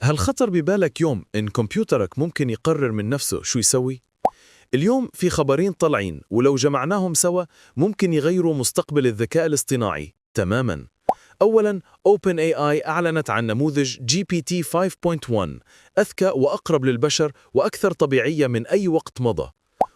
هل خطر ببالك يوم إن كمبيوترك ممكن يقرر من نفسه شو يسوي؟ اليوم في خبرين طالعين ولو جمعناهم سوا ممكن يغيروا مستقبل الذكاء الاصطناعي تماماً. أولاً OpenAI أعلنت عن نموذج GPT 5.1 أذكى وأقرب للبشر وأكثر طبيعية من أي وقت مضى.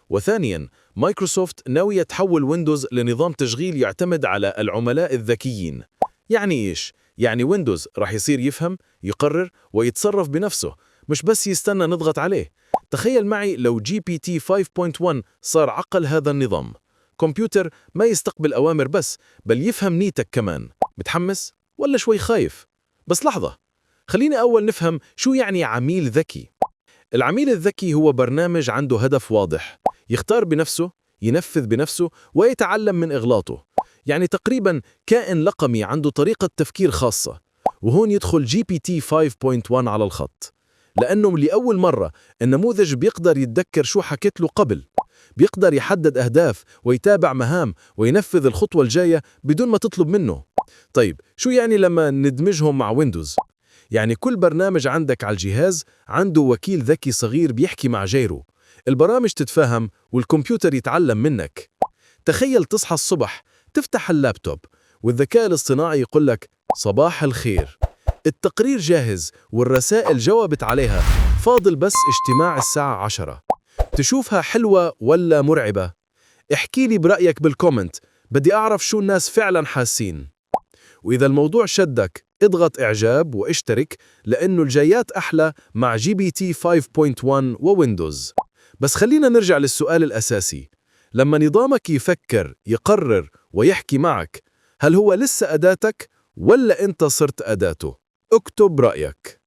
وثانياً مايكروسوفت ناوية تحول ويندوز لنظام تشغيل يعتمد على العملاء الذكيين. يعني إيش؟ يعني ويندوز راح يصير يفهم، يقرر ويتصرف بنفسه، مش بس يستنى نضغط عليه. تخيل معي لو GPT 5.1 صار عقل هذا النظام، كمبيوتر ما يستقبل أوامر بس، بل يفهم نيتك كمان. متحمس؟ ولا شوي خايف؟ بس لحظة، خليني أول نفهم شو يعني عميل ذكي. العميل الذكي هو برنامج عنده هدف واضح، يختار بنفسه، ينفذ بنفسه ويتعلم من إغلاطه. يعني تقريباً كائن لقمي عنده طريقة تفكير خاصة. وهون يدخل GPT 5.1 على الخط، لأنه لأول مرة النموذج بيقدر يتذكر شو حكيت له قبل، بيقدر يحدد أهداف ويتابع مهام وينفذ الخطوة الجاية بدون ما تطلب منه. طيب شو يعني لما ندمجهم مع ويندوز؟ يعني كل برنامج عندك على الجهاز عنده وكيل ذكي صغير بيحكي مع جيره، البرامج تتفاهم والكمبيوتر يتعلم منك. تخيل تصحى الصبح، تفتح اللابتوب والذكاء الاصطناعي يقول لك صباح الخير، التقرير جاهز والرسائل جاوبت عليها، فاضل بس اجتماع الساعة 10. تشوفها حلوة ولا مرعبة؟ احكي لي برأيك بالكومنت، بدي أعرف شو الناس فعلا حاسين. وإذا الموضوع شدك اضغط إعجاب واشترك، لأنه الجايات أحلى مع GPT 5.1 وويندوز. بس خلينا نرجع للسؤال الأساسي، لما نظامك يفكر، يقرر ويحكي معك، هل هو لسه أداتك ولا أنت صرت أداته؟ اكتب رأيك.